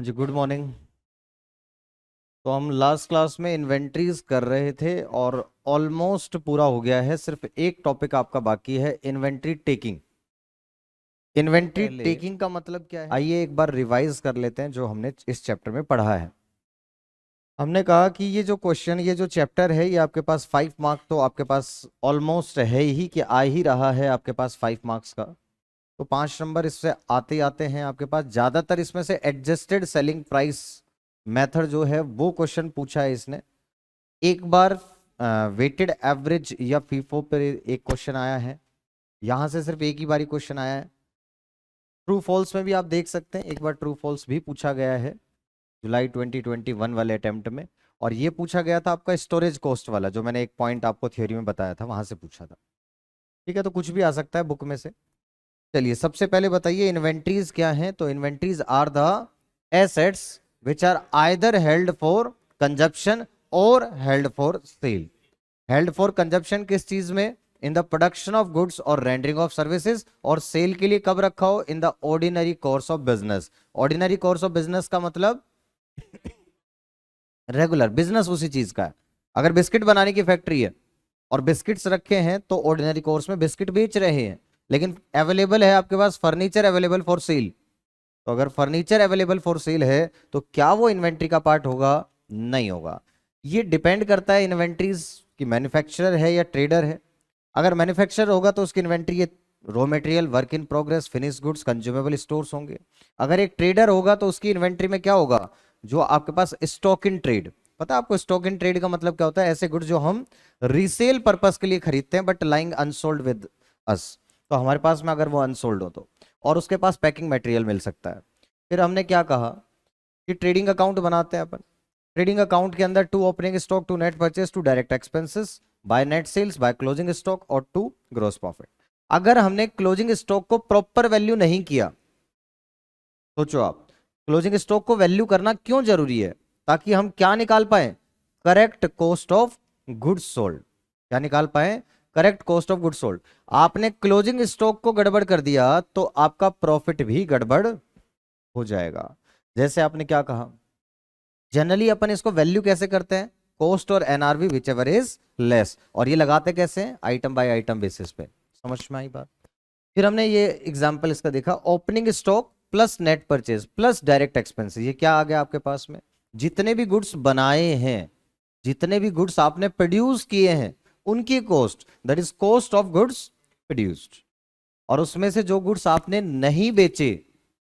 हाँ जी, good morning. तो हम लास्ट क्लास में इन्वेंट्रीज कर रहे थे और ऑलमोस्ट पूरा हो गया है। सिर्फ एक टॉपिक आपका बाकी है, इन्वेंट्री टेकिंग। इन्वेंट्री टेकिंग का मतलब क्या है, आइए एक बार रिवाइज कर लेते हैं जो हमने इस चैप्टर में पढ़ा है। हमने कहा कि ये जो क्वेश्चन, ये जो चैप्टर है, ये आपके पास 5 मार्क तो आपके पास ऑलमोस्ट है ही, कि आ ही रहा है आपके पास 5 मार्क्स का। तो 5 नंबर इससे आते ही आते हैं आपके पास। ज्यादातर इसमें से एडजस्टेड सेलिंग प्राइस मेथड जो है वो क्वेश्चन पूछा है इसने। एक बार वेटेड एवरेज या फीफो पर एक क्वेश्चन आया है, यहां से सिर्फ एक ही बारी क्वेश्चन आया है। ट्रू फॉल्स में भी आप देख सकते हैं, एक बार ट्रू फॉल्स भी पूछा गया है जुलाई 2021 वाले अटेम्प्ट में। और ये पूछा गया था आपका स्टोरेज कॉस्ट वाला, जो मैंने एक पॉइंट आपको थ्योरी में बताया था, वहां से पूछा था। ठीक है, तो कुछ भी आ सकता है बुक में से। चलिए सबसे पहले बताइए इन्वेंट्रीज क्या हैं। तो inventories are the assets which are either held for consumption और held for sale. Held for consumption किस चीज में? In the production of goods और रेंडरिंग ऑफ सर्विसेज। और सेल के लिए कब रखा हो? In the ordinary course of business. Ordinary course of business का मतलब रेगुलर बिजनेस उसी चीज का है। अगर बिस्किट बनाने की फैक्ट्री है और बिस्किट्स रखे हैं तो ऑर्डिनरी कोर्स में बिस्किट बेच रहे हैं। लेकिन अवेलेबल है आपके पास फर्नीचर अवेलेबल फॉर सेल। तो अगर फर्नीचर अवेलेबल फॉर सेल है तो क्या वो इन्वेंट्री का पार्ट होगा? नहीं होगा। ये डिपेंड करता है इन्वेंट्रीज की मैन्युफैक्चरर है या ट्रेडर है। अगर मैन्युफैक्चरर होगा तो उसकी इन्वेंट्री ये raw material, work in progress, finish goods, consumable stores होंगे। अगर एक ट्रेडर होगा तो उसकी इन्वेंट्री में क्या होगा? जो आपके पास स्टॉक इन ट्रेड। पता है आपको स्टॉक इन ट्रेड का मतलब क्या होता है? ऐसे गुड्स जो हम रीसेल पर्पस के लिए खरीदते हैं but lying unsold with us. तो हमारे पास में अगर वो अनसोल्ड हो तो, और उसके पास पैकिंग मटेरियल मिल सकता है। फिर हमने क्या कहा कि ट्रेडिंग अकाउंट बनाते हैं अपन। ट्रेडिंग अकाउंट के अंदर to opening stock, to net purchase, to direct expenses, by net sales, by closing stock और टू ग्रोस प्रॉफिट। अगर हमने क्लोजिंग स्टॉक को प्रॉपर वैल्यू नहीं किया, सोचो आप, क्लोजिंग स्टॉक को वैल्यू करना क्यों जरूरी है? ताकि हम क्या निकाल पाए? Correct cost of goods sold. क्या निकाल पाए? Correct cost of goods sold. आपने क्लोजिंग स्टॉक को गड़बड़ कर दिया तो आपका प्रॉफिट भी गड़बड़ हो जाएगा। जैसे आपने क्या कहा, जनरली अपन इसको वैल्यू कैसे करते हैं? कॉस्ट और NRV which ever is less. और ये लगाते कैसे हैं? आइटम बाय आइटम बेसिस पे। समझ में आई बात? फिर हमने ये एग्जांपल इसका देखा, opening stock plus net purchase plus direct expenses. ये क्या आ गया आपके पास में? जितने भी गुड्स बनाए हैं, जितने भी गुड्स आपने प्रोड्यूस किए हैं, उनकी cost, that is cost of goods produced. और उसमें से जो गुड्स आपने नहीं बेचे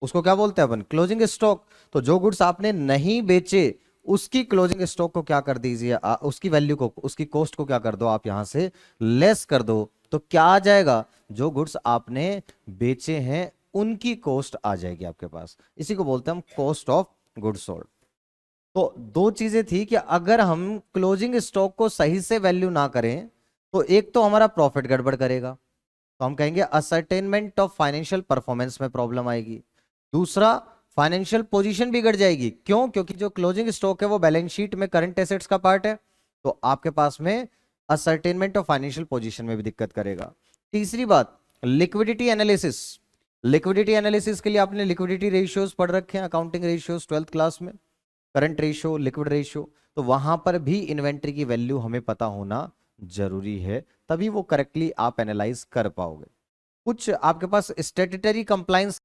उसको क्या बोलते हैं अपन? Closing stock. तो जो गुड्स आपने नहीं बेचे उसकी क्लोजिंग स्टॉक को क्या कर दीजिए, उसकी वैल्यू को, उसकी कॉस्ट को क्या कर दो आप, यहां से लेस कर दो। तो क्या आ जाएगा? जो गुड्स आपने बेचे हैं उनकी कॉस्ट आ जाएगी आपके पास। इसी को बोलते हैं हम कॉस्ट ऑफ गुड्स सोल्ड। तो दो चीजें थी कि अगर हम क्लोजिंग स्टॉक को सही से वैल्यू ना करें तो एक तो हमारा प्रॉफिट गड़बड़ करेगा, तो हम कहेंगे असर्टेनमेंट ऑफ फाइनेंशियल परफॉर्मेंस में प्रॉब्लम आएगी। दूसरा, फाइनेंशियल पोजीशन बिगड़ जाएगी। क्यों? क्योंकि जो क्लोजिंग स्टॉक है वो बैलेंस शीट में करंट एसेट्स का पार्ट है, तो आपके पास में असर्टेनमेंट ऑफ फाइनेंशियल पोजीशन में भी दिक्कत करेगा। तीसरी बात, लिक्विडिटी एनालिसिस। लिक्विडिटी एनालिसिस के लिए आपने लिक्विडिटी रेशियोज पढ़ रखे हैं, अकाउंटिंग रेशियोज 12th क्लास में, करंट रेशियो, लिक्विड रेशियो। तो वहां पर भी इन्वेंट्री की वैल्यू हमें पता होना जरूरी है, तभी वो करेक्टली आप एनालाइज कर पाओगे। कुछ आपके पास स्टेटरी कंप्लायंस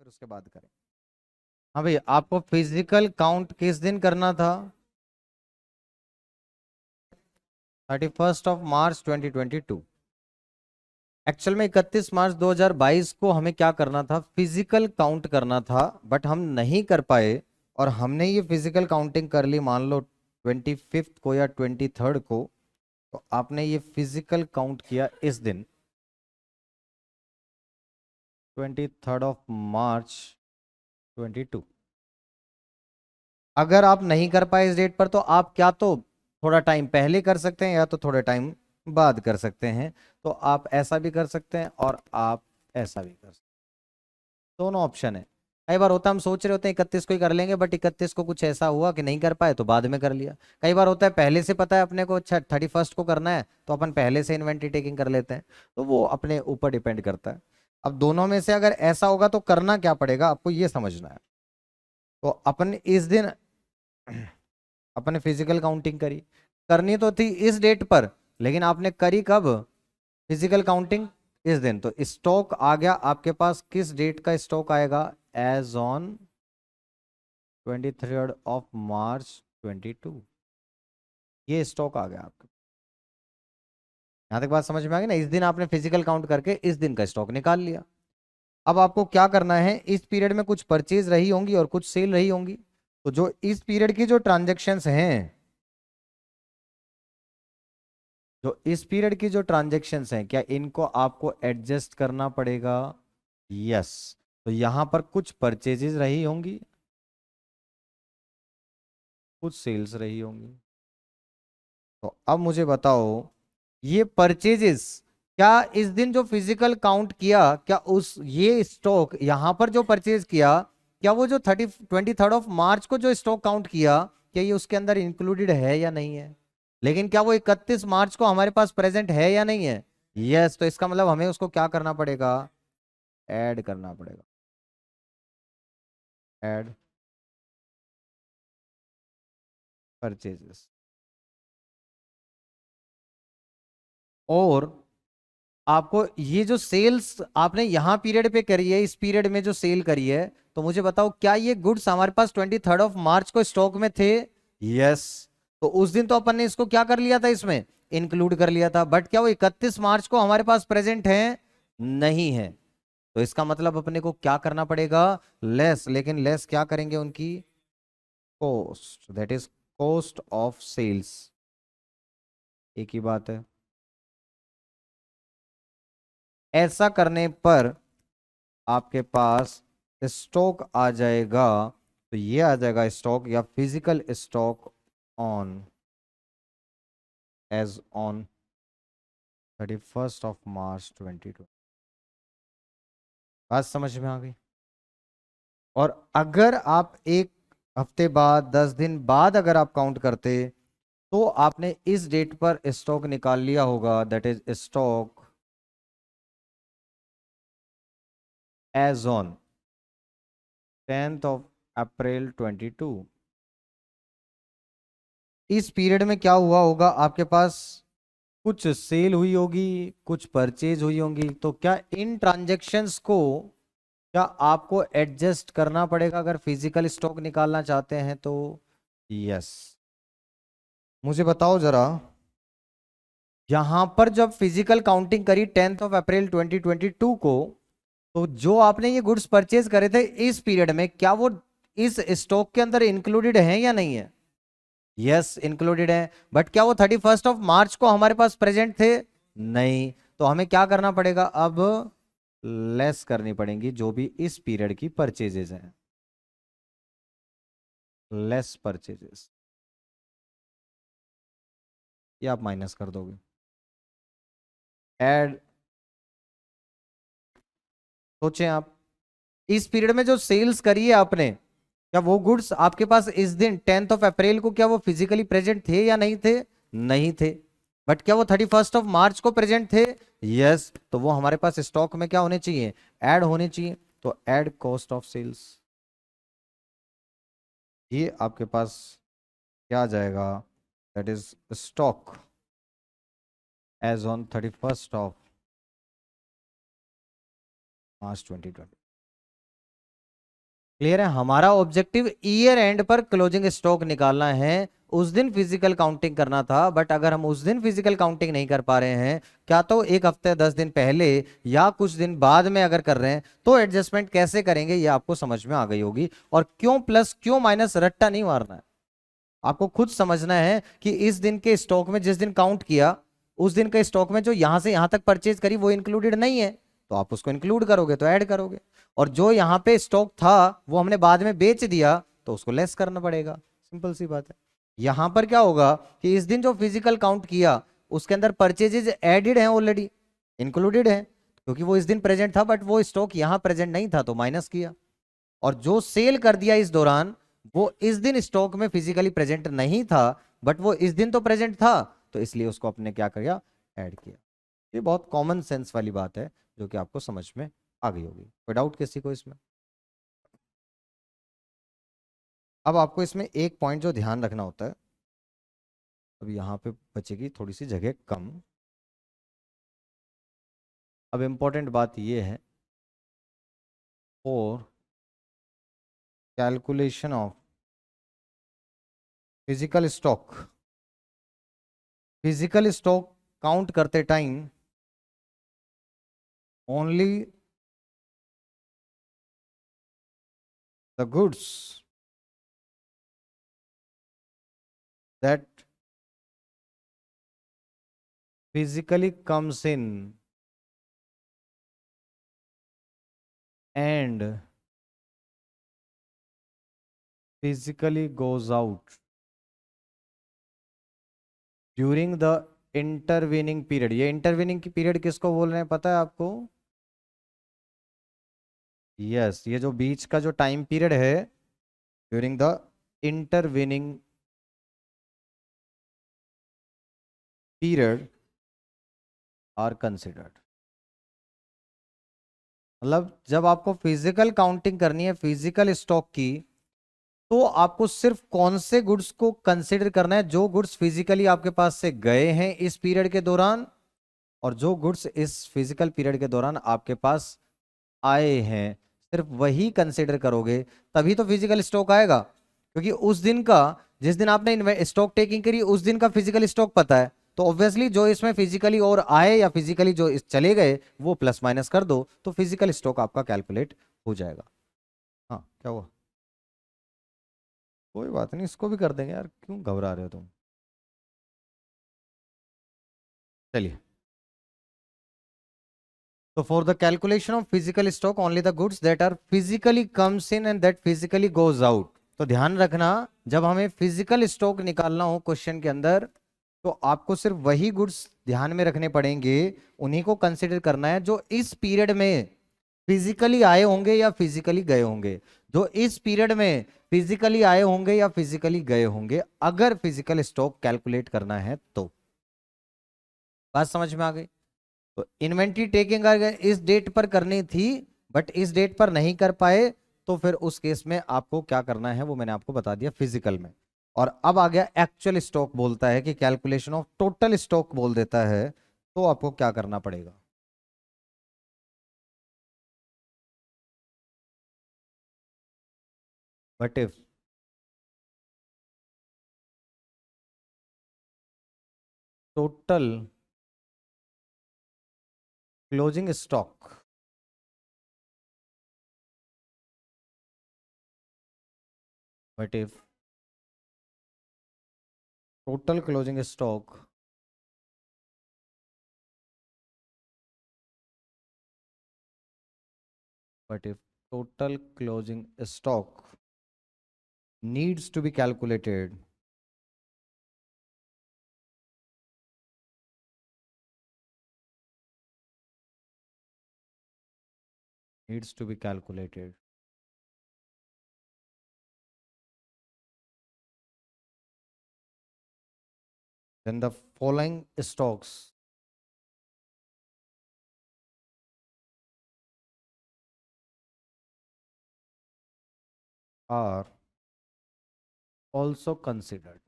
फिर उसके बाद करें। हाँ भाई, आपको फिजिकल काउंट किस दिन करना था? 31 मार्च 2022। एक्चुअल में 31 मार्च 2022 को हमें क्या करना था? फिजिकल काउंट करना था, बट हम नहीं कर पाए। और हमने ये फिजिकल काउंटिंग कर ली मान लो 25 को या 23 को। तो आपने ये फिजिकल काउंट किया इस दिन 23 मार्च 2022। अगर आप नहीं कर पाए इस डेट पर, तो आप क्या तो थोड़ा टाइम पहले कर सकते हैं या तो थोड़े टाइम बाद कर सकते हैं। तो आप ऐसा भी कर सकते हैं और आप ऐसा भी कर सकते हैं, दोनों ऑप्शन है। कई बार होता है हम सोच रहे होते हैं 31 को ही कर लेंगे, बट 31 को कुछ ऐसा हुआ कि नहीं कर पाए तो बाद में कर लिया। कई बार होता है पहले से पता है अपने को, अच्छा 31 को करना है तो अपन पहले से इन्वेंटरी टेकिंग कर लेते हैं। तो वो अपने ऊपर डिपेंड करता है। अब दोनों में से अगर ऐसा होगा तो करना क्या पड़ेगा आपको ये समझना है। तो अपन इस दिन अपने फिजिकल काउंटिंग करी, करनी तो थी इस डेट पर, लेकिन आपने करी कब? फिजिकल काउंटिंग इस दिन। तो स्टॉक आ गया आपके पास, किस डेट का स्टॉक आएगा? एज ऑन 23 मार्च 2022। ये स्टॉक आ गया आपके। यहां तक बात समझ में आ गई ना? इस दिन आपने फिजिकल काउंट करके इस दिन का स्टॉक निकाल लिया। अब आपको क्या करना है, इस पीरियड में कुछ परचेज रही होंगी और कुछ सेल रही होंगी। तो जो इस पीरियड की जो ट्रांजेक्शन्स हैं, जो इस पीरियड की जो ट्रांजेक्शन्स हैं, क्या इनको आपको एडजस्ट करना पड़ेगा? यस। तो यहां पर कुछ परचेजेस रही होंगी, कुछ सेल्स रही होंगी। तो अब मुझे बताओ, ये परचेजेस क्या इस दिन जो फिजिकल काउंट किया, क्या उस ये स्टॉक यहां पर जो परचेज किया, क्या वो जो 23 मार्च को जो स्टॉक काउंट किया, क्या ये उसके अंदर इंक्लूडेड है या नहीं है? लेकिन क्या वो 31 मार्च को हमारे पास प्रेजेंट है या नहीं है? यस। तो इसका मतलब हमें उसको क्या करना पड़ेगा? ऐड करना पड़ेगा। Add purchases. और आपको ये जो सेल्स आपने यहां पीरियड पे करी है, इस पीरियड में जो सेल करी है, तो मुझे बताओ क्या ये गुड्स हमारे पास 23 मार्च को स्टॉक में थे? यस। तो उस दिन तो अपन ने इसको क्या कर लिया था, इसमें इंक्लूड कर लिया था, बट क्या वो 31 मार्च को हमारे पास प्रेजेंट है? नहीं है। तो इसका मतलब अपने को क्या करना पड़ेगा? लेस। लेकिन लेस क्या करेंगे उनकी? Cost, that is cost of sales. एक ही बात है। ऐसा करने पर आपके पास स्टॉक आ जाएगा। तो ये आ जाएगा स्टॉक या physical stock on as on 31 March 2022। बात समझ में आ गई? और अगर आप एक हफ्ते बाद, 10 दिन बाद अगर आप काउंट करते, तो आपने इस डेट पर स्टॉक निकाल लिया होगा, that is stock as on 10 April 2022। इस पीरियड में क्या हुआ होगा आपके पास? कुछ सेल हुई होगी, कुछ परचेज हुई होंगी। तो क्या इन ट्रांजैक्शंस को क्या आपको एडजस्ट करना पड़ेगा अगर फिजिकल स्टॉक निकालना चाहते हैं तो? यस। मुझे बताओ जरा, यहां पर जब फिजिकल काउंटिंग करी 10 अप्रैल 2022 को, तो जो आपने ये गुड्स परचेज करे थे इस पीरियड में, क्या वो इस स्टॉक के अंदर इंक्लूडेड है या नहीं है? यस, इंक्लूडेड है। बट क्या वो 31 मार्च को हमारे पास प्रेजेंट थे? नहीं। तो हमें क्या करना पड़ेगा अब? लेस करनी पड़ेंगी जो भी इस पीरियड की परचेजेस हैं। लेस परचेजेस, ये आप माइनस कर दोगे। ऐड, सोचें आप, इस पीरियड में जो सेल्स करी है आपने, क्या वो गुड्स आपके पास इस दिन 10 अप्रैल को क्या वो फिजिकली प्रेजेंट थे या नहीं थे? नहीं थे। बट क्या वो 31 मार्च को प्रेजेंट थे? यस। तो वो हमारे पास स्टॉक में क्या होने चाहिए? ऐड होने चाहिए। तो ऐड कॉस्ट ऑफ सेल्स, ये आपके पास क्या आ जाएगा? That is stock as on 31 March 2022। Clear है? हमारा ऑब्जेक्टिव ईयर एंड पर क्लोजिंग स्टॉक निकालना है, उस दिन फिजिकल काउंटिंग करना था, बट अगर हम उस दिन फिजिकल काउंटिंग नहीं कर पा रहे हैं, क्या तो एक हफ्ते 10 दिन पहले या कुछ दिन बाद में अगर कर रहे हैं, तो एडजस्टमेंट कैसे करेंगे ये आपको समझ में आ गई होगी। और क्यों प्लस क्यों माइनस रट्टा नहीं मारना है, आपको खुद समझना है कि इस दिन के स्टॉक में जिस दिन काउंट किया, उस दिन के स्टॉक में जो यहां से यहां तक परचेज करी वो इंक्लूडेड नहीं है, तो आप उसको इंक्लूड करोगे तो ऐड करोगे। और जो यहां पे स्टॉक था वो हमने बाद में बेच दिया तो उसको लेस करना पड़ेगा, सिंपल सी बात है। यहां पर क्या होगा कि इस दिन जो फिजिकल काउंट किया उसके अंदर परचेजेज एडेड हैं, ऑलरेडी इंक्लूडेड है, क्योंकि वो इस दिन प्रेजेंट था, बट वो स्टॉक यहां प्रेजेंट नहीं था तो माइनस किया। और जो सेल कर दिया इस दौरान, वो इस दिन स्टॉक में फिजिकली प्रेजेंट नहीं था, बट वो इस दिन तो प्रेजेंट था, तो इसलिए उसको अपने क्या किया, ऐड किया। ये बहुत कॉमन सेंस वाली बात है जो कि आपको समझ में आ गई होगी। कोई डाउट किसी को इसमें? अब आपको इसमें एक पॉइंट जो ध्यान रखना होता है, अब यहाँ पे बचेगी थोड़ी सी जगह कम। अब इंपॉर्टेंट बात ये है, for calculation of physical stock, physical stock count करते time only the goods that physically comes in and physically goes out during the intervening period। ये इंटरवेनिंग की पीरियड किसको बोल रहे हैं पता है आपको? यस, ये जो बीच का जो टाइम पीरियड है, during the intervening period are considered. मतलब जब आपको फिजिकल काउंटिंग करनी है फिजिकल स्टॉक की, तो आपको सिर्फ कौन से गुड्स को कंसिडर करना है, जो गुड्स फिजिकली आपके पास से गए हैं इस पीरियड के दौरान, और जो गुड्स इस फिजिकल पीरियड के दौरान आपके पास आए हैं, सिर्फ वही कंसिडर करोगे, तभी तो फिजिकल स्टॉक आएगा। क्योंकि उस दिन का, जिस दिन आपने स्टॉक टेकिंग करी, उस दिन का फिजिकल स्टॉक पता है, तो ऑब्वियसली जो इसमें फिजिकली और आए या फिजिकली जो चले गए वो प्लस माइनस कर दो तो फिजिकल स्टॉक आपका कैलकुलेट हो जाएगा। हाँ क्या हुआ? कोई बात नहीं, इसको भी कर देंगे यार, क्यों घबरा रहे हो तुम? चलिए, तो for the calculation of physical stock only the goods that are physically comes in and that physically goes out. तो ध्यान रखना, जब हमें फिजिकल स्टॉक निकालना हो क्वेश्चन के अंदर, तो आपको सिर्फ वही गुड्स ध्यान में रखने पड़ेंगे, उन्हीं को कंसिडर करना है जो इस पीरियड में फिजिकली आए होंगे या फिजिकली गए होंगे, जो इस पीरियड में फिजिकली आए होंगे या फिजिकली गए होंगे, अगर फिजिकल स्टॉक कैलकुलेट करना है तो। बात समझ में आ गई? तो इन्वेंट्री टेकिंग अगर इस डेट पर करनी थी बट इस डेट पर नहीं कर पाए, तो फिर उस केस में आपको क्या करना है वो मैंने आपको बता दिया फिजिकल में। और अब आ गया एक्चुअल स्टॉक, बोलता है कि कैलकुलेशन ऑफ टोटल स्टॉक बोल देता है, तो आपको क्या करना पड़ेगा? But if total closing stock, but if total closing stock but if total closing stock needs to be calculated, needs to be calculated, then the following stocks are also considered।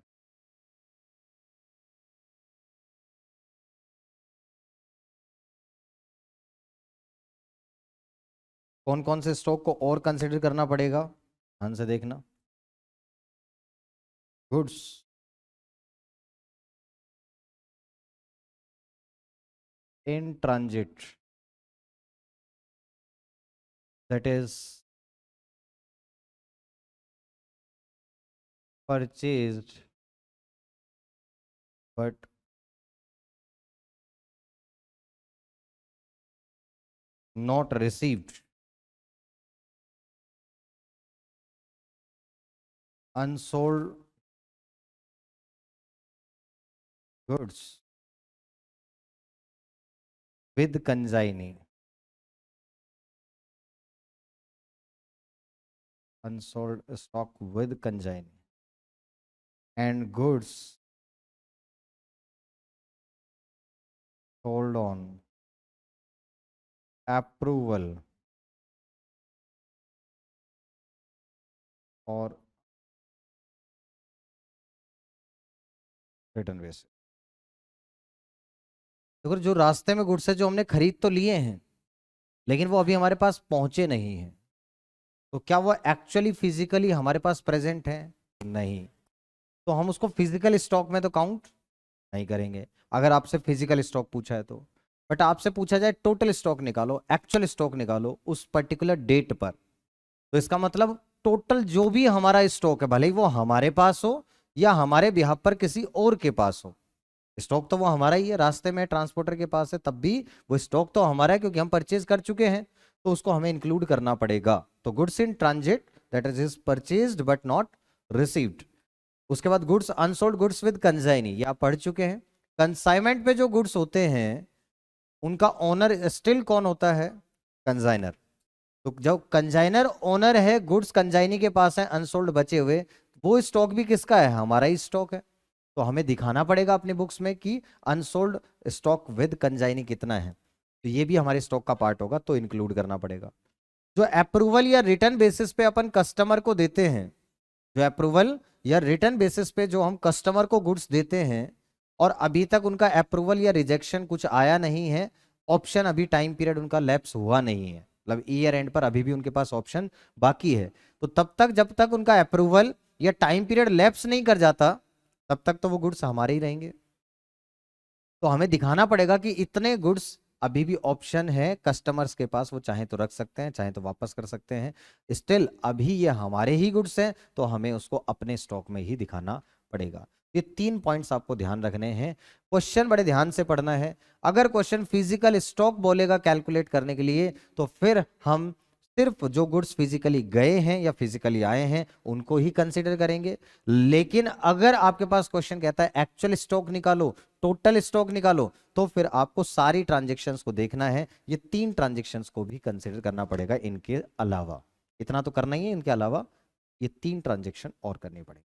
कौन कौन से स्टॉक को और consider करना पड़ेगा? ध्यान से देखना। Goods in transit, that is purchased but not received, unsold goods with consignee, unsold stock with consignee, and goods sold on approval or return basis. अगर जो रास्ते में गुड्स है जो हमने खरीद तो लिए हैं लेकिन वो अभी हमारे पास पहुंचे नहीं हैं, तो क्या वो एक्चुअली फिजिकली हमारे पास प्रेजेंट है? नहीं। तो हम उसको फिजिकल स्टॉक में तो काउंट नहीं करेंगे अगर आपसे फिजिकल स्टॉक पूछा है तो। बट आपसे पूछा जाए टोटल स्टॉक निकालो, एक्चुअल स्टॉक निकालो उस पर्टिकुलर डेट पर, तो इसका मतलब टोटल जो भी हमारा स्टॉक है, भले ही वो हमारे पास हो या हमारे बिहाफ पर किसी और के पास हो, स्टॉक तो वो हमारा ही है। रास्ते में ट्रांसपोर्टर के पास है तब भी वो स्टॉक तो हमारा है क्योंकि हम परचेज कर चुके हैं, तो उसको हमें इंक्लूड करना पड़ेगा। तो goods in transit that is purchased but not received. उसके बाद goods unsold goods with consignee, ये आप पढ़ चुके हैं। कंसाइनमेंट पे जो गुड्स होते हैं उनका ओनर स्टिल कौन होता है? कंसाइनर। तो जब कंसाइनर ओनर है, गुड्स कंसाइनी के पास है अनसोल्ड बचे हुए, वो स्टॉक भी किसका है? हमारा ही स्टॉक है। तो हमें दिखाना पड़ेगा अपनी बुक्स में कि अनसोल्ड स्टॉक विद कंसाइनी कितना है, तो ये भी हमारे स्टॉक का पार्ट होगा, तो इंक्लूड करना पड़ेगा। जो अप्रूवल या रिटर्न बेसिस पे अपन कस्टमर को देते हैं, जो अप्रूवल या रिटर्न बेसिस पे जो हम कस्टमर को गुड्स देते हैं और अभी तक उनका अप्रूवल या रिजेक्शन कुछ आया नहीं है, ऑप्शन अभी टाइम पीरियड उनका लैप्स हुआ नहीं है, मतलब ईयर एंड पर अभी भी उनके पास ऑप्शन बाकी है, तो तब तक जब तक उनका अप्रूवल या टाइम पीरियड लैप्स नहीं कर जाता तब तक तो वो गुड्स हमारे ही रहेंगे। तो हमें दिखाना पड़ेगा कि इतने गुड्स अभी भी ऑप्शन है कस्टमर्स के पास, वो चाहे तो रख सकते हैं चाहे तो वापस कर सकते हैं, स्टिल अभी ये हमारे ही गुड्स हैं, तो हमें उसको अपने स्टॉक में ही दिखाना पड़ेगा। ये 3 पॉइंट्स आपको ध्यान रखने हैं, क्वेश्चन बड़े ध्यान से पढ़ना है। अगर क्वेश्चन फिजिकल स्टॉक बोलेगा कैलकुलेट करने के लिए, तो फिर हम सिर्फ जो गुड्स फिजिकली गए हैं या फिजिकली आए हैं उनको ही कंसीडर करेंगे। लेकिन अगर आपके पास क्वेश्चन कहता है एक्चुअल स्टॉक निकालो, टोटल स्टॉक निकालो, तो फिर आपको सारी ट्रांजेक्शन्स को देखना है। ये 3 ट्रांजेक्शन्स को भी कंसीडर करना पड़ेगा इनके अलावा, इतना तो करना ही है, इनके अलावा ये 3 ट्रांजेक्शन और करनी पड़ेगी।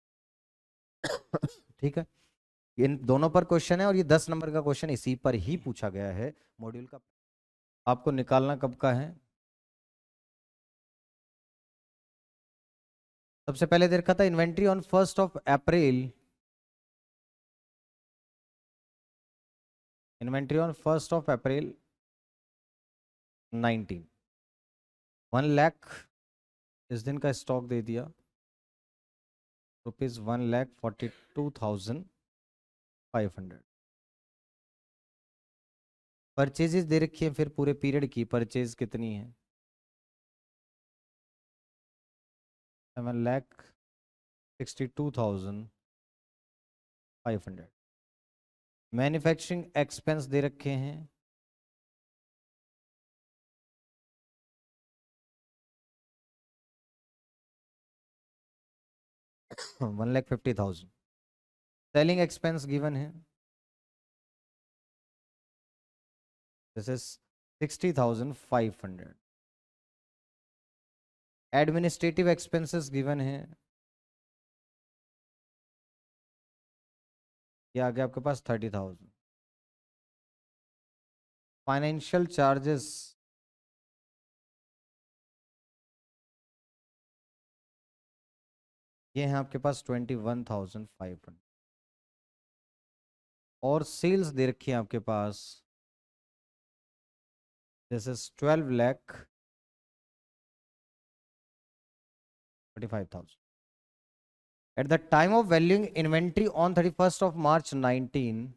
ठीक है, इन दोनों पर क्वेश्चन है और ये 10 नंबर का क्वेश्चन इसी पर ही पूछा गया है मॉड्यूल का। आपको निकालना कब का है? सबसे पहले देखा था inventory on 1 April, inventory on 1 अप्रैल 19, 1 लाख इस दिन का स्टॉक दे दिया, ₹1,42,500। परचेजेस दे रखी है, फिर पूरे पीरियड की परचेज कितनी है? 7,62,500। मैन्युफैक्चरिंग एक्सपेंस दे रखे हैं, $1,50,000। सेलिंग एक्सपेंस गिवन है, this is 60,500। Administrative expenses given है, ये आ गया आपके पास 30,000। फाइनेंशियल चार्जेस ये हैं आपके पास 21,500। और सेल्स दे रखी है आपके पास, this is 12,25,000। 25,000. At the time of valuing inventory on 31st of March 19,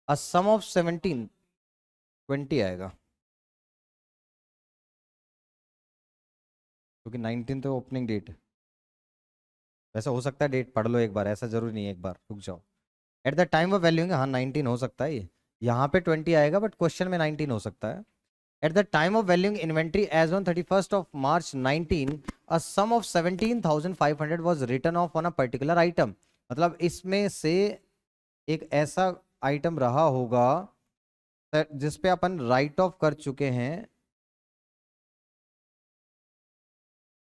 a sum of 17, 20 आएगा, क्योंकि 19 तो ओपनिंग डेट है. वैसा हो सकता है, डेट पढ़ लो एक बार, ऐसा जरूरी नहीं है, एक बार रुक जाओ. At the time of valuing, हाँ 19 हो सकता है ये, यहाँ पे 20 आएगा बट क्वेश्चन में 19 हो सकता है. At the time of valuing inventory as on 31st of March 19, a sum of 17,500 was written off on a particular item. मतलब इसमें से एक ऐसा आइटम रहा होगा जिस पे अपन राइट ऑफ कर चुके हैं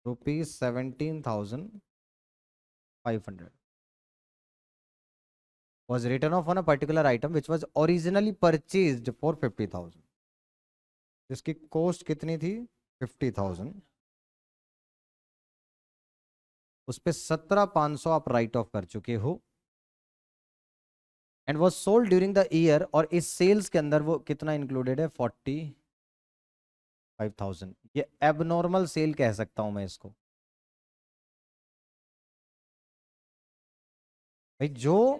₹17,500 was written off on a particular item which was originally purchased for 50,000. जिसकी कॉस्ट कितनी थी? 50,000. उस पे 17,500 आप राइट ऑफ कर चुके हो and was sold during the year. और इस सेल्स के अंदर वो कितना इंक्लूडेड है? 45,000. ये एबनॉर्मल सेल कह सकता हूं मैं इसको. भाई जो,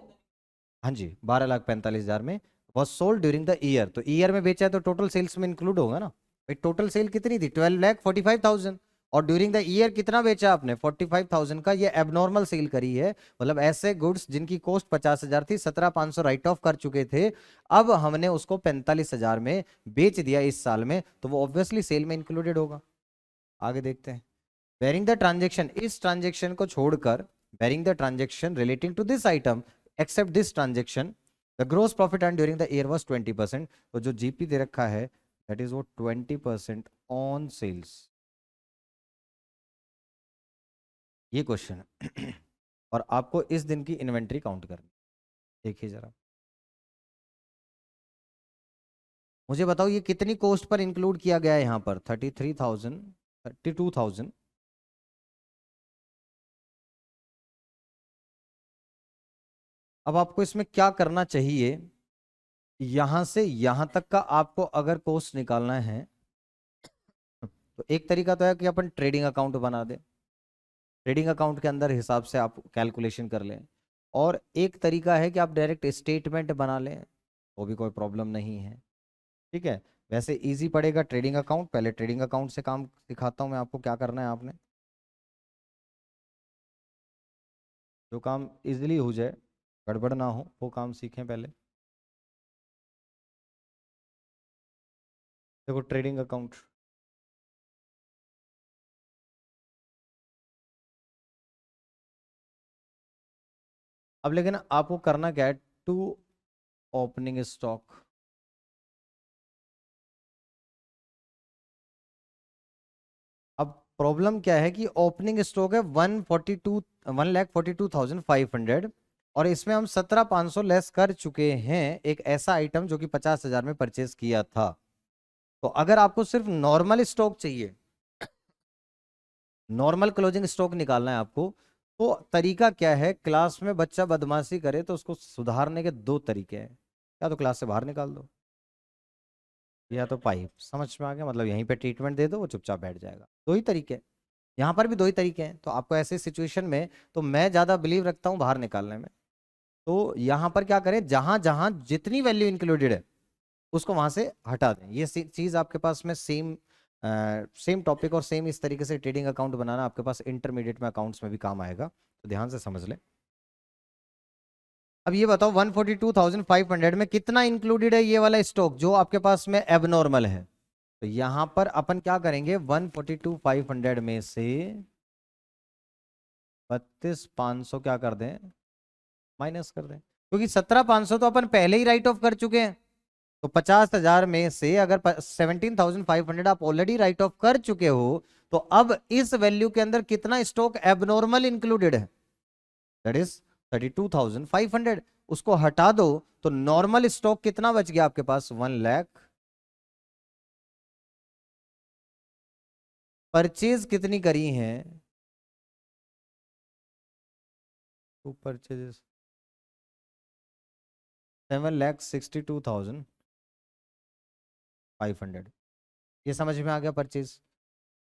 हाँ जी, 12,45,000 में was sold during the year, तो ईयर में बेचा है तो टोटल सेल्स में इंक्लूड होगा ना. भाई टोटल सेल कितनी थी? 12,45,000. और ड्यूरिंग द ईयर कितना बेचा आपने? 45,000 का. ये एबनॉर्मल सेल करी है, मतलब ऐसे गुड्स जिनकी कॉस्ट 50,000 थी, 17,500 राइट ऑफ कर चुके थे, अब हमने उसको 45,000 में बेच दिया इस साल में, तो वो ऑब्वियसली सेल में इंक्लूडेड होगा. आगे देखते हैं. बेरिंग द ट्रांजेक्शन, इस ट्रांजेक्शन को छोड़कर, barring the transaction relating to this item except this transaction, the gross profit earn during the year was 20%. तो जो जीपी दे रखा है दैट इज वो 20% ऑन सेल्स. ये क्वेश्चन है. और आपको इस दिन की इन्वेंट्री काउंट करनी. देखिए जरा, मुझे बताओ ये कितनी कॉस्ट पर इंक्लूड किया गया है यहाँ पर? 33,000, 32,000. अब आपको इसमें क्या करना चाहिए? यहां से यहां तक का आपको अगर कॉस्ट निकालना है तो एक तरीका तो है कि अपन ट्रेडिंग अकाउंट बना दें, ट्रेडिंग अकाउंट के अंदर हिसाब से आप कैलकुलेशन कर लें. और एक तरीका है कि आप डायरेक्ट स्टेटमेंट बना लें, वो भी कोई प्रॉब्लम नहीं है. ठीक है, वैसे इजी पड़ेगा ट्रेडिंग अकाउंट. पहले ट्रेडिंग अकाउंट से काम सिखाता हूं मैं आपको, क्या करना है आपने. जो काम इजीली हो जाए, गड़बड़ ना हो, वो काम सीखें पहले. देखो ट्रेडिंग अकाउंट, अब लेकिन आपको करना क्या है? To opening stock. अब प्रॉब्लम क्या है कि ओपनिंग स्टॉक है 1,42,500, और इसमें हम 17,500 लेस कर चुके हैं एक ऐसा आइटम जो कि 50,000 में परचेज किया था. तो अगर आपको सिर्फ नॉर्मल स्टॉक चाहिए, नॉर्मल क्लोजिंग स्टॉक निकालना है आपको, तो तरीका क्या है? क्लास में बच्चा बदमाशी करे तो उसको सुधारने के दो तरीके हैं. या तो क्लास से बाहर निकाल दो, या तो पाइप. समझ में आ गया? मतलब यहीं पे ट्रीटमेंट दे दो, वो चुपचाप बैठ जाएगा. दो ही तरीके हैं, यहाँ पर भी दो ही तरीके हैं. तो आपको ऐसे सिचुएशन में तो मैं ज्यादा बिलीव रखता हूँ बाहर निकालने में. तो यहाँ पर क्या करें? जहां जहां जितनी वैल्यू इंक्लूडेड है उसको वहां से हटा दें. ये चीज आपके पास में सेम सेम टॉपिक और सेम इस तरीके से ट्रेडिंग अकाउंट बनाना आपके पास इंटरमीडिएट में अकाउंट्स में भी काम आएगा, तो ध्यान से समझ ले. अब ये बताओ 142,500 में कितना इंक्लूडेड है ये वाला स्टॉक जो आपके पास में एबनॉर्मल है? तो यहां पर अपन क्या करेंगे? 142,500 में से 32,500 क्या कर दें? माइनस कर दें, क्योंकि 17,500 तो अपन पहले ही राइट ऑफ कर चुके हैं. तो 50,000 में से अगर 17,500 आप ऑलरेडी राइट ऑफ कर चुके हो, तो अब इस वैल्यू के अंदर कितना स्टॉक एबनॉर्मल इंक्लूडेड है? That is 32,500. उसको हटा दो तो नॉर्मल स्टॉक कितना बच गया आपके पास? 1,00,000. परचेज कितनी करी है? To purchases 7,62,500. ये समझ में आ गया परचेज।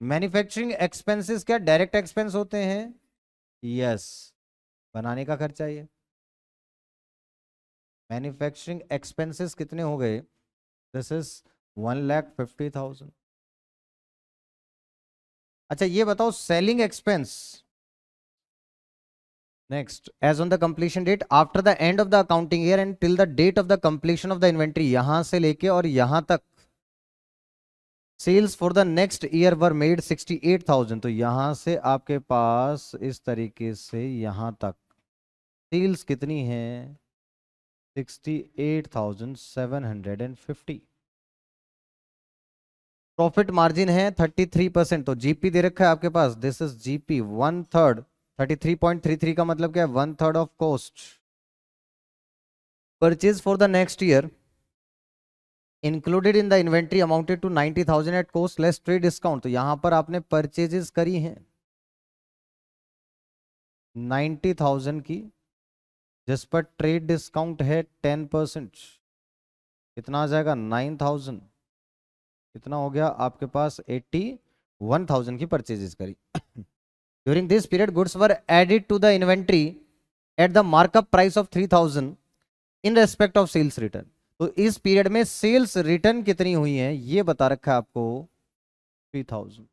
मैन्युफैक्चरिंग एक्सपेंसेस क्या डायरेक्ट एक्सपेंस होते हैं? यस, बनाने का खर्चा ये। मैन्युफैक्चरिंग एक्सपेंसेस कितने हो गए? This is 1,50,000। अच्छा ये बताओ selling expense. Next, as on the completion date after the end of the accounting year and till the date of the completion of the inventory, यहां से लेके और यहां तक sales for the next year were made 68,000। तो यहां से आपके पास इस तरीके से यहां तक सेल्स कितनी है? 68,750। प्रॉफिट मार्जिन है 33%। तो जीपी दे रखा है आपके पास, दिस इज जीपी 1/3। 33.33 का मतलब क्या है? 1/3 of cost. Purchase for the next year included in the inventory amounted to 90,000 at cost less trade discount. तो यहां पर आपने परचेजेस करी हैं 90,000 की, जिस पर ट्रेड डिस्काउंट है 10%। कितना आ जाएगा? 9,000। कितना हो गया आपके पास? 81,000 की परचेजेस करी। During this period goods were added to the inventory at the markup price of 3,000 in respect of sales return. तो इस पीरियड में सेल्स रिटर्न कितनी हुई है ये बता रखा है आपको, 3,000।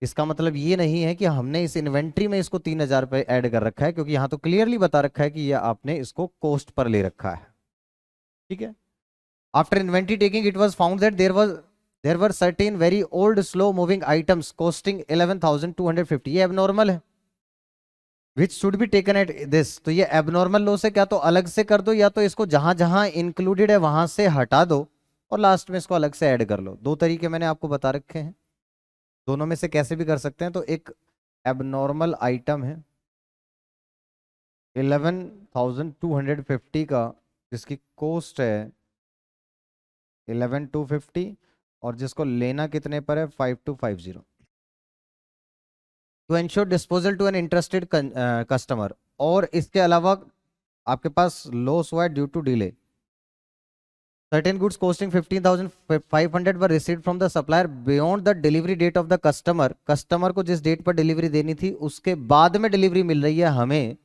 इसका मतलब ये नहीं है कि हमने इस इन्वेंट्री में इसको 3,000 रुपए ऐड कर रखा है, क्योंकि यहां तो क्लियरली बता रखा है कि ये आपने इसको कॉस्ट पर ले रखा है। ठीक है। After inventory taking it was found that there were certain very old slow moving items costing 11,250। ये एबनॉर्मल है, which should be taken at this. तो ये एबनॉर्मल लॉस है, क्या तो अलग से कर दो या तो इसको जहां जहां इंक्लूडेड है वहां से हटा दो और लास्ट में इसको अलग से ऐड कर लो। दो तरीके मैंने आपको बता रखे हैं, दोनों में से कैसे भी कर सकते हैं। तो एक एबनॉर्मल आइटम है 11,250 का, जिसकी कॉस्ट है 11,250 और जिसको लेना कितने पर है? 5,250। To ensure disposal to an interested customer. और इसके अलावा आपके पास लॉस हुआ है due to delay. Certain goods costing 15,500 were received from the supplier beyond the delivery date of the customer। Customer को जिस डेट पर डिलीवरी देनी थी उसके बाद में डिलीवरी मिल रही है हमें,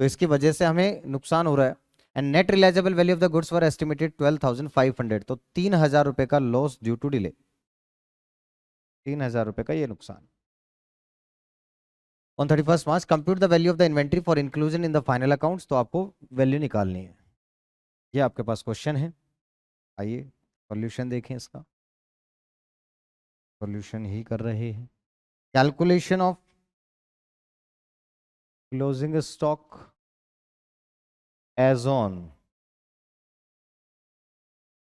तो इसकी वजह से हमें नुकसान हो रहा है। And net realisable value of the goods were estimated 12,500। तो 3,000 रुपए का लॉस ड्यू टू डिले, 3,000 रुपए का ये नुकसान। On 31 March compute the value of the inventory for inclusion in the final accounts. तो आपको वैल्यू निकालनी है। ये आपके पास क्वेश्चन है, आइए सॉल्यूशन देखें इसका। सॉल्यूशन ही कर रहे हैं। Calculation of closing stock as on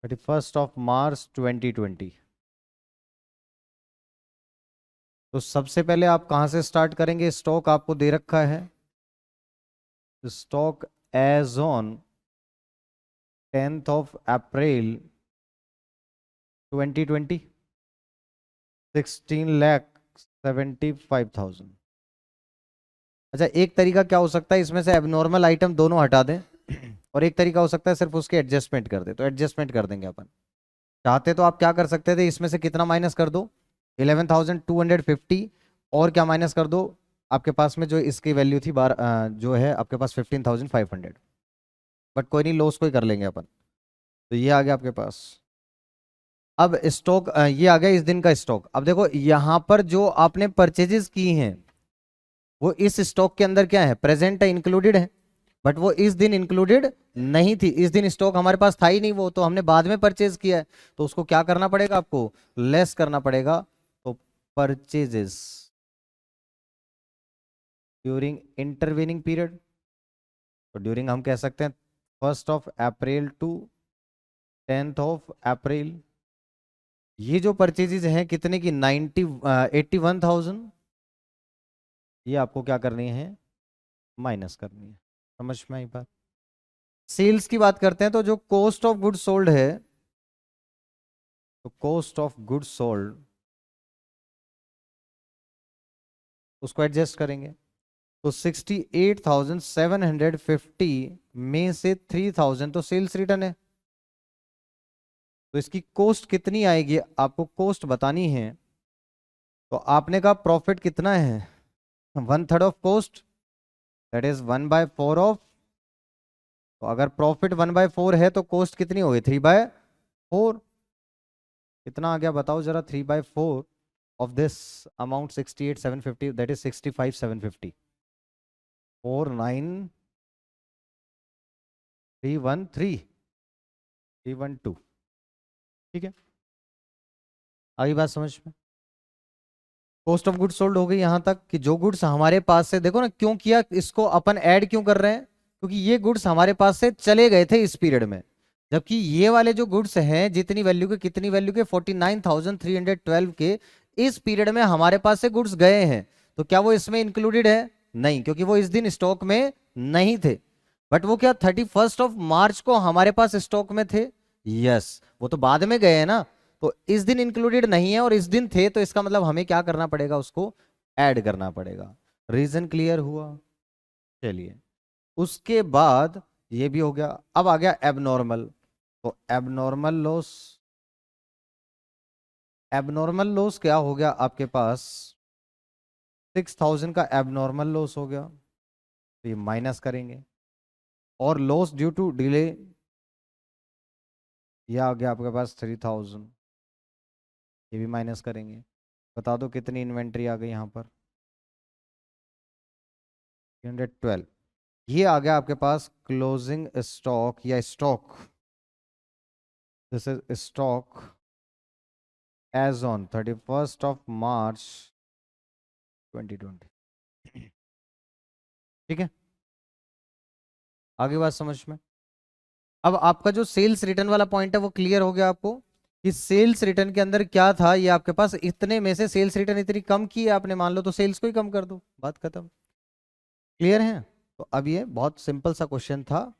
31 March 2020। तो सबसे पहले आप कहां से स्टार्ट करेंगे? स्टॉक आपको दे रखा है, स्टॉक एज ऑन 10th अप्रैल 2020 16,75,000। अच्छा एक तरीका क्या हो सकता है, इसमें से एबनॉर्मल आइटम दोनों हटा दें और एक तरीका हो सकता है सिर्फ उसके एडजस्टमेंट कर दे। तो एडजस्टमेंट कर देंगे अपन। चाहते तो आप क्या कर सकते थे, इसमें से कितना माइनस कर दो? 11,250 और क्या माइनस कर दो? आपके पास में जो इसकी वैल्यू थी जो है आपके पास 15,500। बट कोई नहीं, लॉस कोई कर लेंगे अपन। तो ये आ गया आपके पास। अब स्टॉक ये आ गया इस दिन का स्टॉक। अब देखो यहां पर जो आपने परचेजेस की हैं वो इस स्टॉक के अंदर क्या है? प्रेजेंट है, इंक्लूडेड है। बट वो इस दिन इंक्लूडेड नहीं थी, इस दिन स्टॉक हमारे पास था ही नहीं, वो तो हमने बाद में परचेज किया है। तो उसको क्या करना पड़ेगा? आपको लेस करना पड़ेगा। तो परचेजेस ड्यूरिंग इंटरवेनिंग पीरियड, तो ड्यूरिंग हम कह सकते हैं 1 टू 10 अप्रैल। ये जो परचेजेस हैं कितने की? 81,000। ये आपको क्या करनी है? माइनस करनी है। समझ में आई बात? सेल्स की बात करते हैं तो जो कॉस्ट ऑफ गुड्स सोल्ड है, तो कॉस्ट ऑफ गुड्स सोल्ड उसको एडजस्ट करेंगे। तो 68,750 में से 3,000 तो सेल्स रिटर्न है। तो इसकी कॉस्ट कितनी आएगी, आपको कॉस्ट बतानी है। तो आपने कहा प्रॉफिट कितना है, 1/3 of cost, that is 1/4 of. तो अगर प्रॉफिट 1/4 है तो कॉस्ट कितनी होगी, 3/4। कितना आ गया बताओ जरा, 3/4 of this amount 68,750, that is 65,750, 49,313,312। ठीक है, आई बात समझ में। कॉस्ट ऑफ गुड्स सोल्ड हो गई यहां तक कि जो गुड्स हमारे पास से, देखो ना क्यों किया इसको अपन ऐड क्यों कर रहे हैं, क्योंकि ये गुड्स हमारे पास से चले गए थे इस पीरियड में। जबकि ये वाले जो गुड्स हैं जितनी वैल्यू के, कितनी वैल्यू के, 49,312 के इस पीरियड में हमारे पास से गुड्स गए हैं। तो क्या वो इसमें इंक्लूडेड है, नहीं, क्योंकि वो इस दिन स्टॉक में नहीं थे। बट वो क्या 31 ऑफ मार्च को हमारे पास स्टॉक में थे, यस। वो तो बाद में गए हैं ना, तो इस दिन इंक्लूडेड नहीं है और इस दिन थे, तो इसका मतलब हमें क्या करना पड़ेगा, उसको ऐड करना पड़ेगा। रीजन क्लियर हुआ, चलिए। उसके बाद ये भी हो गया, अब आ गया एबनॉर्मल। तो एबनॉर्मल लॉस, एबनॉर्मल लॉस क्या हो गया आपके पास, 6,000 का एबनॉर्मल लॉस हो गया, तो ये माइनस करेंगे। और लॉस ड्यू टू डिले, ये आ गया आपके पास 3,000, ये भी माइनस करेंगे। बता दो कितनी इन्वेंट्री आ गई यहाँ पर, 312। ये आ गया आपके पास क्लोजिंग स्टॉक या stock, this is stock as on 31 of March 2020। ठीक है, आगे बात समझ में। अब आपका जो सेल्स रिटर्न वाला पॉइंट है वो क्लियर हो गया आपको, कि सेल्स रिटर्न के अंदर क्या था, ये आपके पास इतने में से सेल्स रिटर्न इतनी कम की है आपने, मान लो, तो सेल्स को ही कम कर दो, बात खत्म। क्लियर है। तो अब ये बहुत सिंपल सा क्वेश्चन था,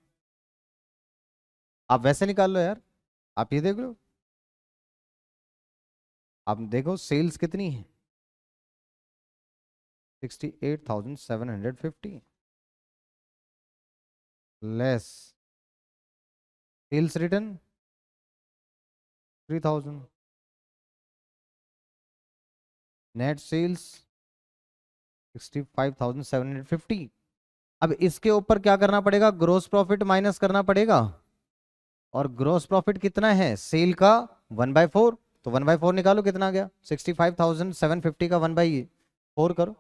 आप वैसे निकाल लो यार, आप ये देख लो, आप देखो सेल्स कितनी है, 68,750 less sales return 3,000, net sales 65,750। अब इसके ऊपर क्या करना पड़ेगा, ग्रोस प्रॉफिट माइनस करना पड़ेगा। और ग्रोस प्रॉफिट कितना है सेल का, 1/4। तो 1/4 निकालो, कितना आ गया, 65,750 का 1/4 करो,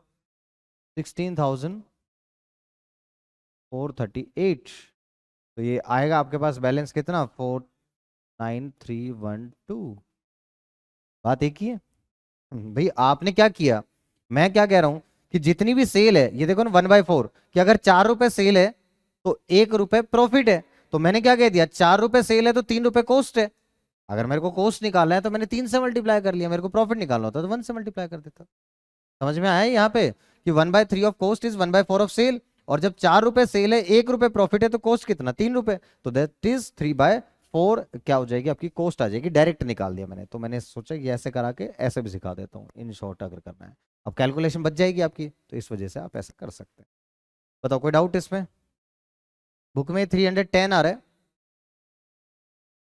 16,438। तो ये आएगा आपके पास बैलेंस कितना, 49312। बात एक ही है। भाई आपने क्या किया, मैं क्या कह रहा हूं, कि जितनी भी सेल है, ये देखो ना 1/4, कि अगर 4 रुपए सेल है तो 1 रुपए प्रॉफिट है। तो मैंने क्या कह दिया, 4 रुपए सेल है तो 3 रुपए कॉस्ट है। अगर मेरे को कॉस्ट निकालना है तो मैंने 3 से मल्टीप्लाई कर लिया, मेरे को प्रॉफिट निकालना होता तो 1 से मल्टीप्लाई कर देता। समझ में आया यहाँ पे, कि 1/3 of cost is 1/4 of sale. और जब 4 रुपए सेल है, 1 रुपए प्रॉफिट है, तो कॉस्ट कितना, 3 रुपए। तो दैट इज 3/4 क्या हो जाएगी आपकी, कॉस्ट आ जाएगी। डायरेक्ट निकाल दिया मैंने, तो मैंने सोचा कि ऐसे करा के ऐसे भी सिखा देता हूँ इन शॉर्ट अगर करना है। अब कैलकुलेशन बच जाएगी आपकी, तो इस वजह से आप ऐसा कर सकते हैं। बताओ कोई डाउट इसमें, बुक में 310 आ रहा है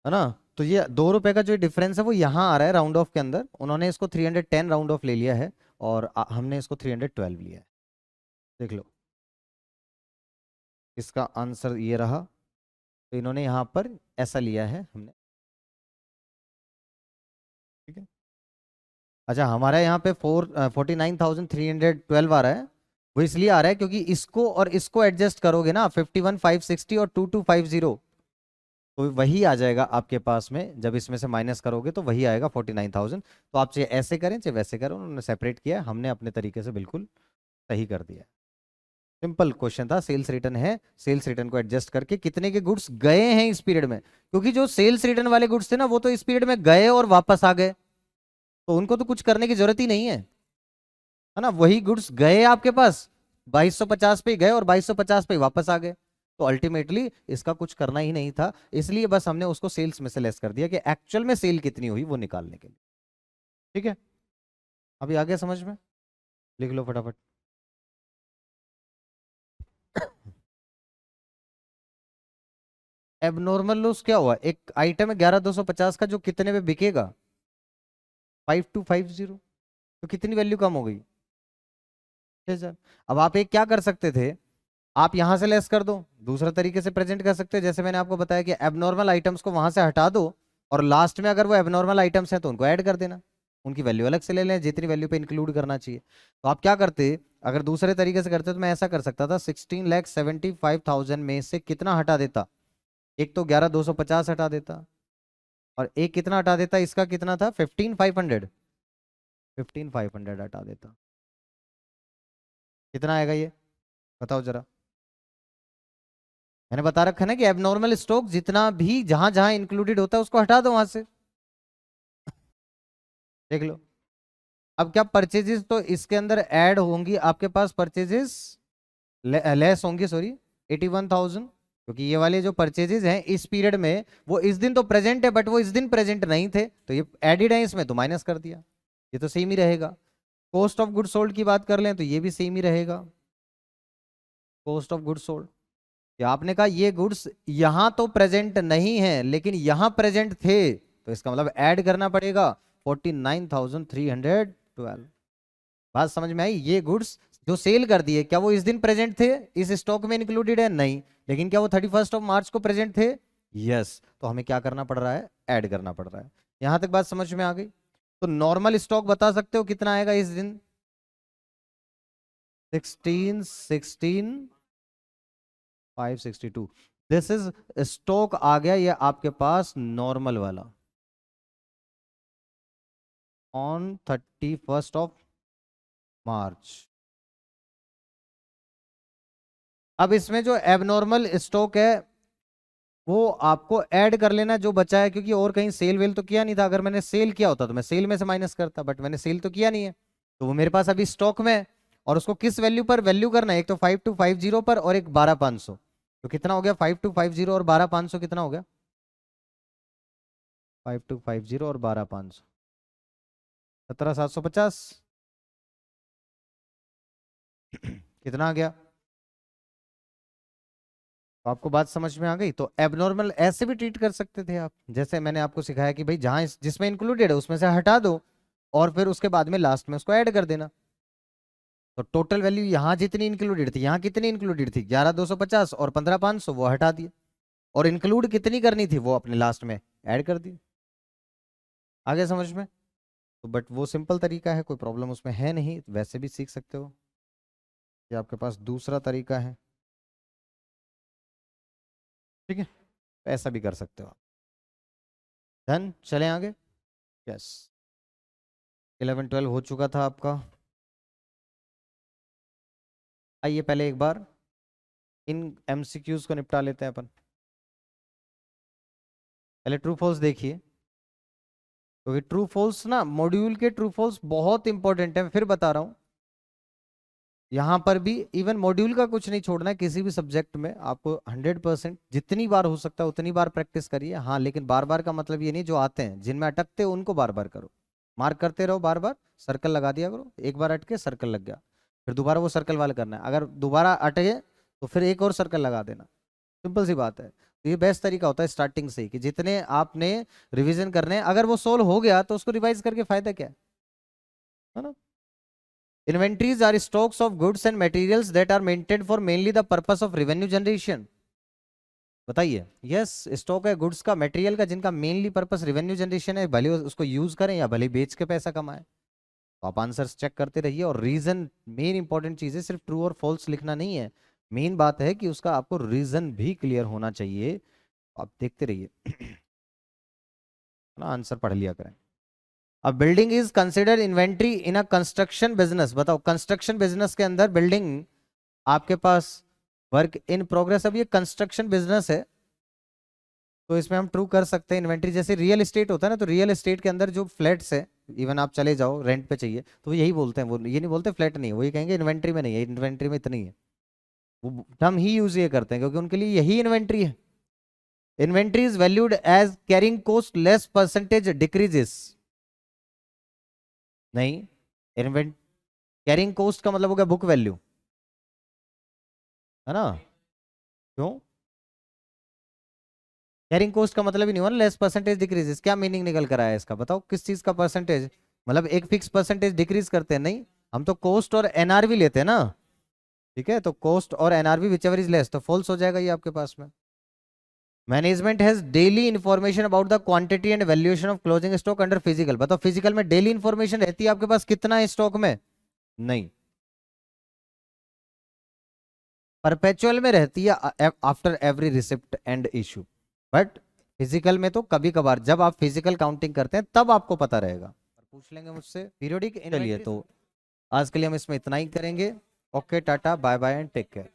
ना। तो ये 2 रुपए का जो डिफरेंस है वो यहाँ आ रहा है राउंड ऑफ के अंदर, उन्होंने इसको 310 राउंड ऑफ ले लिया है, और हमने इसको 312 लिया है। देख लो, इसका आंसर ये रहा। तो इन्होंने यहाँ पर ऐसा लिया है हमने, ठीक है। अच्छा, हमारा यहाँ पे 49,312 आ रहा है। वो इसलिए आ रहा है क्योंकि इसको और इसको एडजस्ट करोगे ना, 51,560 और 2250, तो वही आ जाएगा आपके पास में। जब इसमें से माइनस करोगे तो वही आएगा 49,000। तो आप चाहे ऐसे करें चाहे वैसे करें, उन्होंने सेपरेट किया है, हमने अपने तरीके से बिल्कुल सही कर दिया। सिंपल क्वेश्चन था, सेल्स रिटर्न है, सेल्स रिटर्न को एडजस्ट करके कितने के गुड्स गए हैं इस पीरियड में, क्योंकि जो सेल्स रिटर्न वाले गुड्स थे ना वो तो इस पीरियड में गए और वापस आ गए, तो उनको तो कुछ करने की जरूरत ही नहीं है ना। वही गुड्स गए आपके पास 2250 पे ही गए और 2250 पे ही वापस आ गए, तो अल्टीमेटली इसका कुछ करना ही नहीं था। इसलिए बस हमने उसको सेल्स में से लेस कर दिया, कि एक्चुअल में सेल कितनी हुई वो निकालने के लिए। ठीक है, अभी आ गया समझ में, लिख लो फटाफट। एबनॉर्मल लॉस क्या हुआ, एक आइटम है 11250 का जो कितने पे बिकेगा, 5250, तो कितनी वैल्यू कम हो गई, 6,000। अब आप एक क्या कर सकते थे, आप यहां से लेस कर दो, दूसरा तरीके से प्रेजेंट कर सकते हो, जैसे मैंने आपको बताया कि एबनॉर्मल आइटम्स को वहां से हटा दो और लास्ट में अगर वो एबनॉर्मल आइटम्स हैं तो उनको ऐड कर देना, उनकी वैल्यू अलग से ले लें जितनी वैल्यू पे इंक्लूड करना चाहिए। तो आप क्या करते, अगर दूसरे तरीके से करते तो मैं ऐसा कर सकता था, 16,75,000 में से कितना हटा देता, एक तो 11,250 हटा देता, और एक कितना हटा देता, इसका कितना था 15,500, 15,500 हटा देता, कितना आएगा ये बताओ जरा। मैंने बता रखा है ना कि एबनॉर्मल स्टॉक जितना भी जहां जहां इंक्लूडेड होता है उसको हटा दो वहां से, देख लो। अब क्या परचेजेस तो इसके अंदर ऐड होंगी आपके पास, परचेजेस लेस होंगी, सॉरी 81,000, क्योंकि ये वाले जो परचेजेस हैं इस पीरियड में, वो इस दिन तो प्रेजेंट है बट वो इस दिन प्रेजेंट नहीं थे, तो ये एडिड है इसमें तो माइनस कर दिया, ये तो सेम ही रहेगा। कॉस्ट ऑफ गुड सोल्ड की बात कर लें तो ये भी सेम ही रहेगा, कॉस्ट ऑफ गुड सोल्ड, कि आपने कहा ये गुड्स यहां तो प्रेजेंट नहीं है लेकिन यहां प्रेजेंट थे, तो इसका मतलब ऐड करना पड़ेगा 49,312। बात समझ में आई, ये गुड्स जो सेल कर दिए क्या वो इस दिन प्रेजेंट थे, इस स्टॉक में इंक्लूडेड है नहीं, लेकिन क्या वो 31 मार्च को प्रेजेंट थे, यस, तो हमें क्या करना पड़ रहा है, ऐड करना पड़ रहा है। यहां तक बात समझ में आ गई। तो नॉर्मल स्टॉक बता सकते हो कितना आएगा इस दिन, 562, दिस इज स्टॉक आ गया ये आपके पास नॉर्मल वाला ऑन 31 मार्च। अब इसमें जो एबनॉर्मल स्टॉक है वो आपको ऐड कर लेना जो बचा है, क्योंकि और कहीं सेल वेल तो किया नहीं था, अगर मैंने सेल किया होता तो मैं सेल में से माइनस करता, बट मैंने सेल तो किया नहीं है, तो वो मेरे पास अभी स्टॉक में है। और उसको किस वैल्यू पर वैल्यू करना है, एक तो 5250 पर और एक 12,500, तो कितना हो गया 5250 और 12,500 कितना हो गया, 5250 और 12,500, 17,750 कितना आ गया। तो आपको बात समझ में आ गई। तो एबनॉर्मल ऐसे भी ट्रीट कर सकते थे आप, जैसे मैंने आपको सिखाया कि भाई जहां जिसमें इंक्लूडेड है उसमें से हटा दो और फिर उसके बाद में लास्ट में उसको ऐड कर देना। तो टोटल वैल्यू यहाँ जितनी इंक्लूडेड थी, यहाँ कितनी इंक्लूडेड थी 11,250 और 15,500, वो हटा दिए, और इंक्लूड कितनी करनी थी वो अपने लास्ट में ऐड कर दी। आगे समझ में। तो बट वो सिंपल तरीका है, कोई प्रॉब्लम उसमें है नहीं, वैसे भी सीख सकते हो, ये आपके पास दूसरा तरीका है, ठीक है, ऐसा भी कर सकते हो आप। डन, चलें आगे। यस, 11-12 हो चुका था आपका। आइए पहले एक बार इन एमसीक्यूज को निपटा लेते हैं अपन। पहले ट्रू फॉल्स देखिए, क्योंकि ट्रू फॉल्स ना मॉड्यूल के ट्रू फॉल्स बहुत इंपॉर्टेंट है, मैं फिर बता रहा हूं। यहां पर भी इवन मॉड्यूल का कुछ नहीं छोड़ना है, किसी भी सब्जेक्ट में आपको 100% जितनी बार हो सकता है उतनी बार प्रैक्टिस करिए। हाँ, लेकिन बार बार का मतलब ये नहीं, जो आते हैं जिनमें अटकते हो उनको बार बार करो, मार्क करते रहो, बार बार सर्कल लगा दिया करो, एक बार अटके सर्कल लग गया, फिर दोबारा वो सर्कल वाला करना है, अगर दोबारा अटके तो फिर एक और सर्कल लगा देना, सिंपल सी बात है। तो ये बेस्ट तरीका होता है स्टार्टिंग से ही, कि जितने आपने रिवीजन करने हैं, अगर वो सोल्व हो गया तो उसको रिवाइज करके फायदा क्या है ना। Inventories are stocks of goods and materials that are maintained for mainly the purpose of revenue generation. बताइए, यस, स्टॉक है गुड्स का, मटेरियल का, जिनका मेनली पर्पस रेवेन्यू जनरेशन है, भले उसको यूज करें या भले बेच के पैसा कमाएं। तो आप आंसर्स चेक करते रहिए, और रीजन मेन इंपॉर्टेंट चीज है, सिर्फ ट्रू और फॉल्स लिखना नहीं है, मेन बात है कि उसका आपको रीजन भी क्लियर होना चाहिए। आप देखते रहिए ना, आंसर पढ़ लिया करें। अब building is considered inventory in a construction business, बताओ कंस्ट्रक्शन बिजनेस के अंदर बिल्डिंग आपके पास वर्क इन प्रोग्रेस, अब ये कंस्ट्रक्शन बिजनेस है तो इसमें हम ट्रू कर सकते हैं इन्वेंट्री, जैसे रियल एस्टेट होता है ना, तो रियल एस्टेट के अंदर जो फ्लैट्स है, इवन आप चले जाओ रेंट पे चाहिए तो वो यही बोलते हैं, वो ये नहीं बोलते फ्लैट नहीं है, वो ये कहेंगे इन्वेंट्री में नहीं है, इन्वेंट्री में इतनी है, वो टर्म ही यूज ये करते हैं क्योंकि उनके लिए यही इन्वेंट्री है। Inventory is valued as carrying cost less percentage decreases, नहीं, इन्वेंट कैरिंग कॉस्ट का मतलब हो गया बुक वैल्यू, है ना, क्यों, कैरिंग कॉस्ट का मतलब ही नहीं हुआ ना लेस परसेंटेज डिक्रीजेस। क्या मीनिंग निकल कर आया इसका बताओ, किस चीज का परसेंटेज, मतलब एक फिक्स परसेंटेज डिक्रीज करते हैं नहीं, हम तो कॉस्ट और एनआरवी लेते हैं ना। ठीक है, तो कॉस्ट और NRV which ever is less, तो फॉल्स हो जाएगा ये आपके पास में। Management has daily information about the quantity and valuation of closing stock under physical. बताओ फिजिकल में डेली इंफॉर्मेशन रहती है आपके पास कितना है स्टॉक में? नहीं। परपेचुअल में रहती है after every receipt and issue, but physical में तो कभी कभार जब आप फिजिकल काउंटिंग करते हैं तब आपको पता रहेगा। पूछ लेंगे मुझसे पीरियोडिक। चलिए तो आज के लिए हम इसमें इतना ही करेंगे। Okay, tata, bye bye and take care.